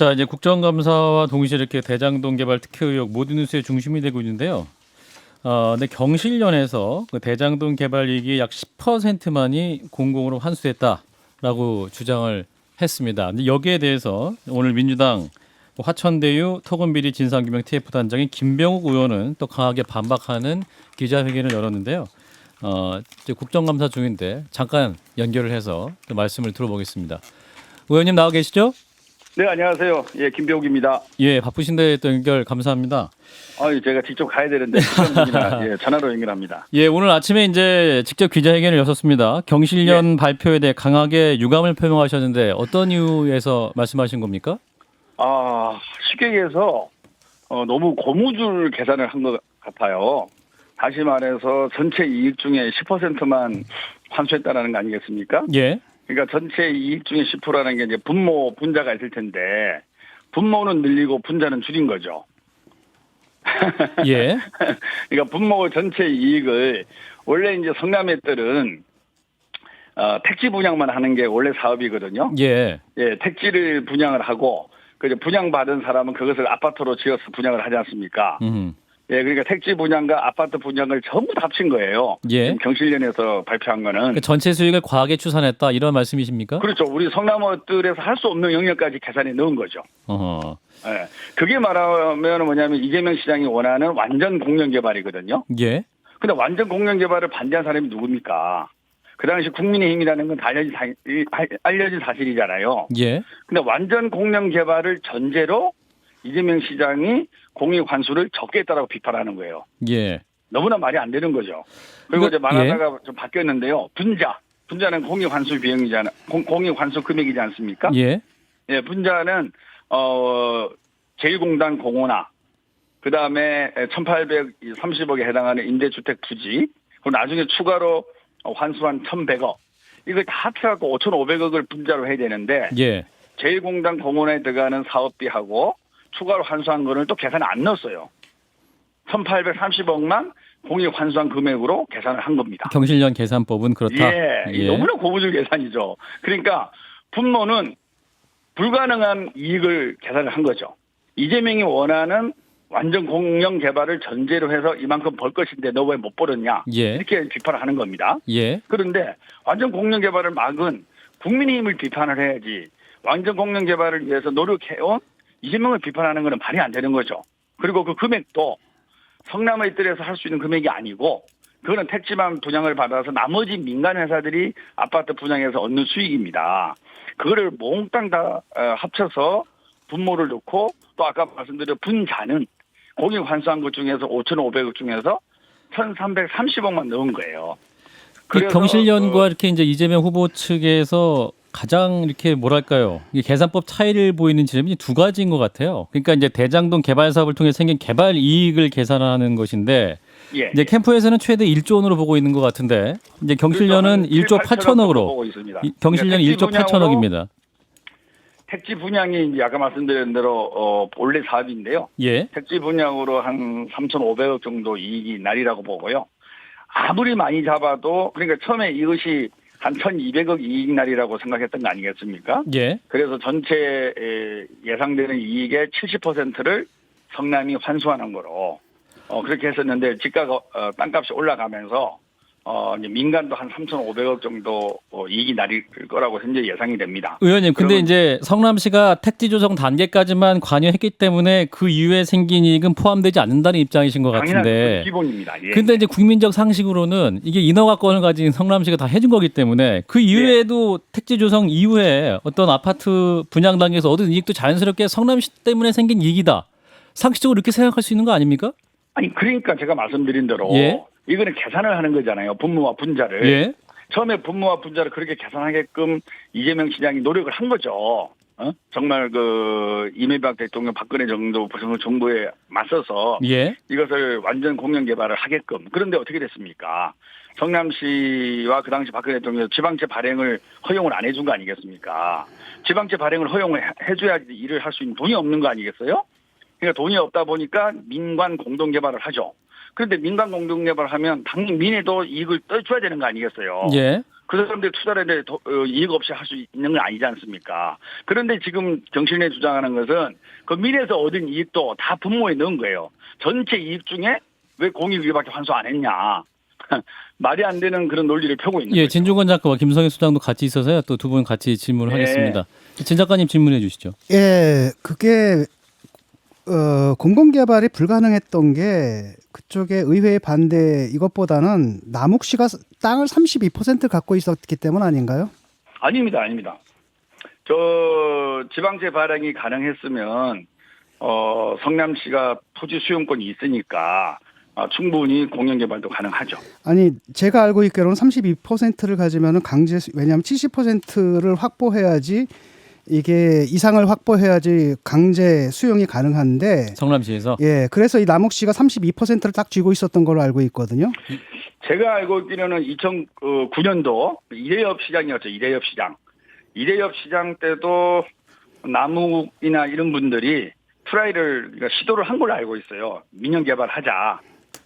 자, 이제 국정감사와 동시에 이렇게 대장동 개발 특혜 의혹 모든 뉴스의 중심이 되고 있는데요. 근데 경실련에서 그 대장동 개발 이익이 약 10%만이 공공으로 환수됐다라고 주장을 했습니다. 근데 여기에 대해서 오늘 민주당 화천대유 토건비리 진상규명 TF 단장인 김병욱 의원은 또 강하게 반박하는 기자회견을 열었는데요. 이제 국정감사 중인데 잠깐 연결을 해서 또 말씀을 들어보겠습니다. 의원님 나와 계시죠? 네, 안녕하세요. 예, 김병욱입니다. 예, 바쁘신데 또 연결 감사합니다. 제가 직접 가야 되는데 예, 전화로 연결합니다. 예, 오늘 아침에 이제 직접 기자회견을 여셨습니다. 경실련 발표에 대해 강하게 유감을 표명하셨는데 어떤 이유에서 말씀하신 겁니까? 쉽게 얘기해서 너무 고무줄 계산을 한 것 같아요. 다시 말해서 전체 이익 중에 10%만 환수했다라는 거 아니겠습니까? 예. 그러니까 전체 이익 중에 10%라는 게 이제 분모, 분자가 있을 텐데 분모는 늘리고 분자는 줄인 거죠. 예. 그러니까 분모 전체 이익을 원래 이제 성남의들은 택지 분양만 하는 게 원래 사업이거든요. 예. 예, 택지를 분양을 하고 그 분양받은 사람은 그것을 아파트로 지어서 분양을 하지 않습니까? 예, 그러니까 택지 분양과 아파트 분양을 전부 다 합친 거예요. 예. 경실련에서 발표한 거는. 그 전체 수익을 과하게 추산했다 이런 말씀이십니까? 그렇죠. 우리 성남어들에서 할 수 없는 영역까지 계산에 넣은 거죠. 어허. 예. 그게 말하면 뭐냐면 이재명 시장이 원하는 완전 공영 개발이거든요. 예. 근데 완전 공영 개발을 반대한 사람이 누굽니까? 그 당시 국민의힘이라는 건 다 알려진 사실이잖아요. 예. 근데 완전 공영 개발을 전제로 이재명 시장이 공익 환수를 적게 했다라고 비판하는 거예요. 예. 너무나 말이 안 되는 거죠. 그리고 이제 말하다가 예. 좀 바뀌었는데요. 분자는 공익 환수 비용이잖아. 공익 환수 금액이지 않습니까? 예. 예, 분자는 제1공단 공원화, 그 다음에 1,830억에 해당하는 임대주택 부지, 그리고 나중에 추가로 환수한 1,100억. 이걸 다 합쳐갖고 5,500억을 분자로 해야 되는데, 예. 제1공단 공원에 들어가는 사업비하고 추가로 환수한 거를 또 계산에 안 넣었어요. 1,830억만 공익 환수한 금액으로 계산을 한 겁니다. 경실련 계산법은 그렇다. 예. 너무나 고무줄 계산이죠. 그러니까 분모는 불가능한 이익을 계산을 한 거죠. 이재명이 원하는 완전 공영 개발을 전제로 해서 이만큼 벌 것인데 너 왜 못 벌었냐. 예. 이렇게 비판을 하는 겁니다. 예. 그런데 완전 공영 개발을 막은 국민의힘을 비판을 해야지 완전 공영 개발을 위해서 노력해온 이재명을 비판하는 것은 말이 안 되는 거죠. 그리고 그 금액도 성남의 뜰에서 할 수 있는 금액이 아니고 그거는 택지만 분양을 받아서 나머지 민간 회사들이 아파트 분양해서 얻는 수익입니다. 그거를 몽땅 다 합쳐서 분모를 넣고 또 아까 말씀드린 분자는 공익 환수한 것 중에서 5,500억 중에서 1,330억만 넣은 거예요. 그래서 경실련과 이렇게 이제 이재명 후보 측에서 가장 이렇게 뭐랄까요? 이게 계산법 차이를 보이는 지점이 두 가지인 것 같아요. 그러니까 이제 대장동 개발 사업을 통해 생긴 개발 이익을 계산하는 것인데 예, 이제 캠프에서는 최대 1조 원으로 보고 있는 것 같은데 이제 경실련은 1조 8천억으로 보고 있습니다. 경실련은 1조 8천억입니다. 택지 분양이 이제 아까 말씀드린 대로 원래 사업인데요. 예. 택지 분양으로 한 3,500억 정도 이익이 날이라고 보고요. 아무리 많이 잡아도 그러니까 처음에 이것이 한 1,200억 이익 날이라고 생각했던 거 아니겠습니까? 예. 그래서 전체 예상되는 이익의 70%를 성남이 환수하는 거로 그렇게 했었는데 집가 땅값이 올라가면서 이제 민간도 한 3,500억 정도 이익이 날릴 거라고 현재 예상이 됩니다. 의원님, 근데 이제 성남시가 택지 조성 단계까지만 관여했기 때문에 그 이후에 생긴 이익은 포함되지 않는다는 입장이신 것 같은데. 기본입니다. 예. 근데 이제 국민적 상식으로는 이게 인허가권을 가진 성남시가 다 해준 거기 때문에 그 이후에도 택지 조성 이후에 어떤 아파트 분양 단계에서 얻은 이익도 자연스럽게 성남시 때문에 생긴 이익이다. 상식적으로 이렇게 생각할 수 있는 거 아닙니까? 아니 그러니까 제가 말씀드린 대로 예. 이거는 계산을 하는 거잖아요. 분모와 분자를. 예. 처음에 분모와 분자를 그렇게 계산하게끔 이재명 시장이 노력을 한 거죠. 정말 이명박 대통령 박근혜 정부에 맞서서 예. 이것을 완전 공영 개발을 하게끔. 그런데 어떻게 됐습니까? 성남시와 그 당시 박근혜 대통령 지방채 발행을 허용을 안 해준 거 아니겠습니까? 지방채 발행을 허용을 해줘야지 일을 할 수 있는 돈이 없는 거 아니겠어요? 그러니까 돈이 없다 보니까 민관 공동 개발을 하죠. 그런데 민간 공동 개발을 하면 당연히 민에도 이익을 떠줘야 되는 거 아니겠어요? 예. 그 사람들이 투자를 이익 없이 할 수 있는 건 아니지 않습니까? 그런데 지금 경실련이 주장하는 것은 그 민에서 얻은 이익도 다 분모에 넣은 거예요. 전체 이익 중에 왜 공익위밖에 환수 안 했냐. 말이 안 되는 그런 논리를 펴고 있는 예, 거죠. 진중권 작가와 김성애 수장도 같이 있어서요. 또 두 분 같이 질문을 네. 하겠습니다. 진 작가님 질문해 주시죠. 예, 그게 공공개발이 불가능했던 게 그쪽에 의회의 반대 이것보다는 남욱시가 땅을 32% 갖고 있었기 때문 아닌가요? 아닙니다. 저 지방제 발행이 가능했으면 성남시가 토지 수용권이 있으니까 충분히 공영개발도 가능하죠. 아니 제가 알고 있기로는 32%를 가지면은 왜냐하면 70%를 확보해야지 이게 이상을 확보해야지 강제 수용이 가능한데 성남시에서 예, 그래서 이 남욱시가 32%를 딱 쥐고 있었던 걸로 알고 있거든요. 제가 알고 있기로는 2009년도 이대엽 시장이었죠. 이대엽 시장 때도 남욱이나 이런 분들이 트라이를 시도를 한 걸로 알고 있어요. 민영 개발하자.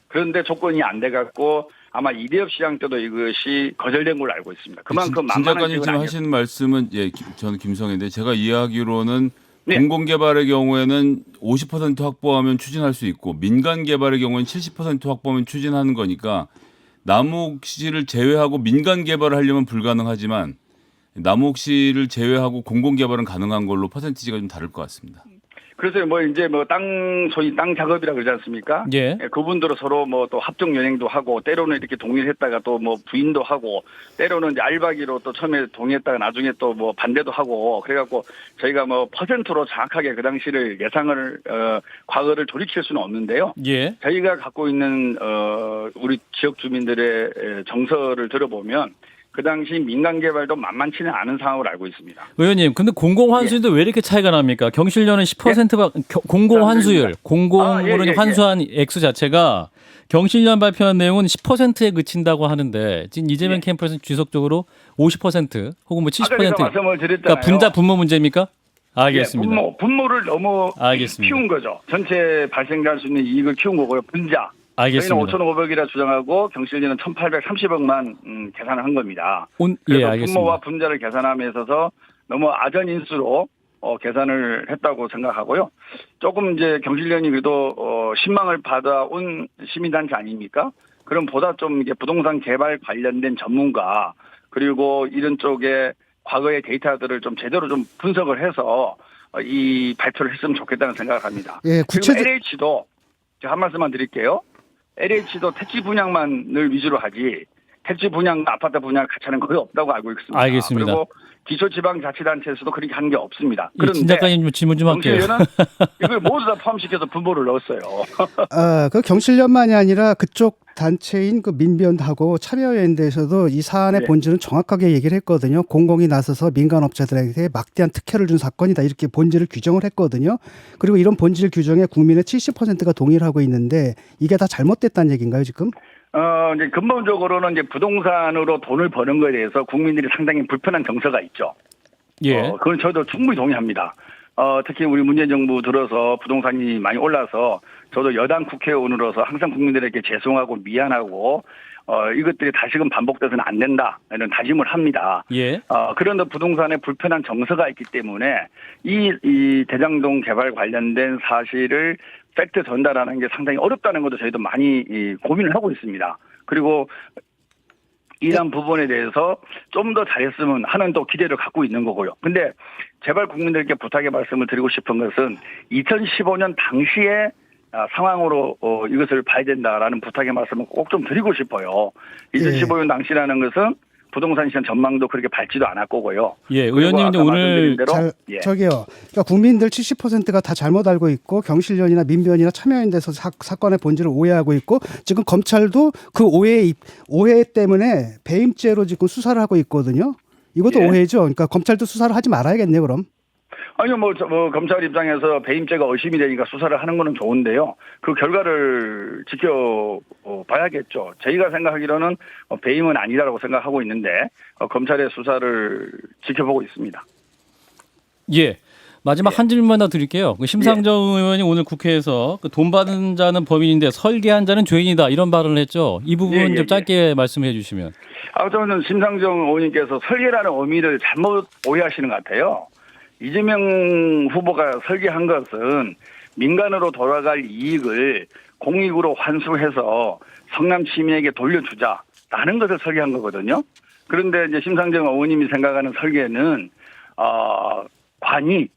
그런데 조건이 안 돼갖고 아마 이대엽 시장 때도 이것이 거절된 걸로 알고 있습니다. 그만큼 진 만만한 작가님 지역은 지금 아니었습니다. 하시는 말씀은 저는 김성애인데 제가 이해하기로는 네. 공공개발의 경우에는 50% 확보하면 추진할 수 있고 민간 개발의 경우에는 70% 확보하면 추진하는 거니까 남욱시를 제외하고 민간 개발을 하려면 불가능하지만 남욱시를 제외하고 공공개발은 가능한 걸로 퍼센티지가 좀 다를 것 같습니다. 그래서 소위 땅 작업이라 그러지 않습니까? 예. 그분들은 서로 또 합종 연행도 하고 때로는 이렇게 동의했다가 또 부인도 하고 때로는 이제 알박이로 또 처음에 동의했다가 나중에 또 반대도 하고 그래갖고 저희가 퍼센트로 정확하게 그 당시를 예상을 과거를 돌이킬 수는 없는데요. 예. 저희가 갖고 있는 우리 지역 주민들의 정서를 들어보면 그 당시 민간 개발도 만만치는 않은 상황으로 알고 있습니다. 의원님, 근데 공공 환수율도 왜 이렇게 차이가 납니까? 경실련은 10%가 공공 환수율, 공공으로 환수한 액수 자체가 경실련 발표한 내용은 10%에 그친다고 하는데 지금 이재명 캠프에서는 지속적으로 50% 혹은 70%. 아까 제가 말씀을 드렸잖아요. 그러니까 분자 분모 문제입니까? 알겠습니다. 분모를 너무 알겠습니다. 키운 거죠. 전체 발생할 수 있는 이익을 키운 거고요. 분자. 알겠습니다. 저희는 5,500이라 주장하고 경실련은 1,830억만 계산을 한 겁니다. 예, 그래서 알겠습니다. 분모와 분자를 계산함에 있어서 너무 아전인수로 계산을 했다고 생각하고요. 조금 이제 경실련이 그래도 신망을 받아온 시민단체 아닙니까? 그럼 보다 좀 이게 부동산 개발 관련된 전문가 그리고 이런 쪽에 과거의 데이터들을 좀 제대로 좀 분석을 해서 이 발표를 했으면 좋겠다는 생각을 합니다. 예, 그리고 LH도 제가 한 말씀만 드릴게요. LH도 택지 분양만을 위주로 하지 택지 분양, 아파트 분양 같이 하는 거의 없다고 알고 있습니다. 알겠습니다. 그리고 기초지방자치단체에서도 그렇게 한 게 없습니다. 예, 진 작가님 질문 좀 할게요. 경실련은 이걸 모두 다 포함시켜서 분모를 넣었어요. 그 경실련만이 아니라 그쪽 단체인 그 민변하고 참여연대에서도 이 사안의 네. 본질은 정확하게 얘기를 했거든요. 공공이 나서서 민간업자들에게 막대한 특혜를 준 사건이다 이렇게 본질을 규정을 했거든요. 그리고 이런 본질 규정에 국민의 70%가 동의를 하고 있는데 이게 다 잘못됐다는 얘기인가요 지금? 이제 근본적으로는 이제 부동산으로 돈을 버는 거에 대해서 국민들이 상당히 불편한 정서가 있죠. 예. 그건 저도 충분히 동의합니다. 특히 우리 문재인 정부 들어서 부동산이 많이 올라서 저도 여당 국회의원으로서 항상 국민들에게 죄송하고 미안하고 이것들이 다시금 반복돼서는 안 된다 이런 다짐을 합니다. 예. 그런데 부동산에 불편한 정서가 있기 때문에 이 대장동 개발 관련된 사실을 팩트 전달하는 게 상당히 어렵다는 것도 저희도 많이 고민을 하고 있습니다. 그리고 이런 부분에 대해서 좀 더 잘했으면 하는 또 기대를 갖고 있는 거고요. 근데 제발 국민들께 부탁의 말씀을 드리고 싶은 것은 2015년 당시에 상황으로 이것을 봐야 된다라는 부탁의 말씀을 꼭 좀 드리고 싶어요. 2015년 당시라는 것은 부동산 시장 전망도 그렇게 밝지도 않을 거고요. 예, 의원님 근데 오늘 저기요. 그러니까 국민들 70%가 다 잘못 알고 있고 경실련이나 민변이나 참여연대에서 사건의 본질을 오해하고 있고 지금 검찰도 그 오해 때문에 배임죄로 지금 수사를 하고 있거든요. 이것도 오해죠. 그러니까 검찰도 수사를 하지 말아야겠네요, 그럼. 아니요, 검찰 입장에서 배임죄가 의심이 되니까 수사를 하는 거는 좋은데요. 그 결과를 지켜봐야겠죠. 저희가 생각하기로는 배임은 아니다라고 생각하고 있는데 검찰의 수사를 지켜보고 있습니다. 예. 마지막 한 질문만 더 드릴게요. 그 심상정 의원이 오늘 국회에서 그 돈 받은 자는 범인인데 설계한 자는 죄인이다 이런 발언을 했죠. 이 부분 예, 좀 짧게 말씀해 주시면. 저는 심상정 의원님께서 설계라는 의미를 잘못 오해하시는 것 같아요. 이재명 후보가 설계한 것은 민간으로 돌아갈 이익을 공익으로 환수해서 성남 시민에게 돌려주자라는 것을 설계한 거거든요. 그런데 이제 심상정 의원님이 생각하는 설계는 관이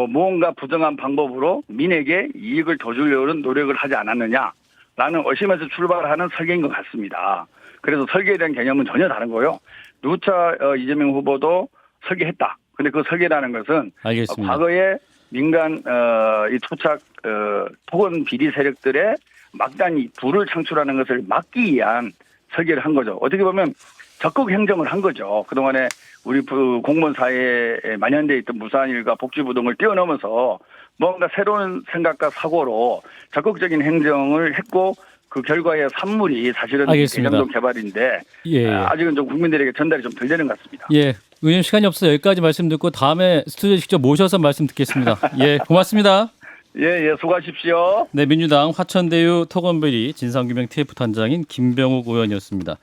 무언가 부정한 방법으로 민에게 이익을 더 주려는 노력을 하지 않았느냐라는 의심에서 출발하는 설계인 것 같습니다. 그래서 설계에 대한 개념은 전혀 다른 거요. 누차 이재명 후보도 설계했다. 근데 그 설계라는 것은 알겠습니다. 과거에 민간 이 토착 토건 비리 세력들의 막단이 불을 창출하는 것을 막기 위한 설계를 한 거죠. 어떻게 보면 적극 행정을 한 거죠. 그동안에 우리 공무원 사회에 만연되어 있던 무사일과 복지부 등을 뛰어넘어서 뭔가 새로운 생각과 사고로 적극적인 행정을 했고 그 결과의 산물이 사실은 알겠습니다. 대장동 개발인데 예. 아직은 좀 국민들에게 전달이 좀 덜 되는 것 같습니다. 예. 의원님 시간이 없어요. 여기까지 말씀 듣고 다음에 스튜디오에 직접 모셔서 말씀 듣겠습니다. 예, 고맙습니다. 예, 수고하십시오. 네, 민주당 화천대유 토건비리 진상규명 TF 단장인 김병욱 의원이었습니다.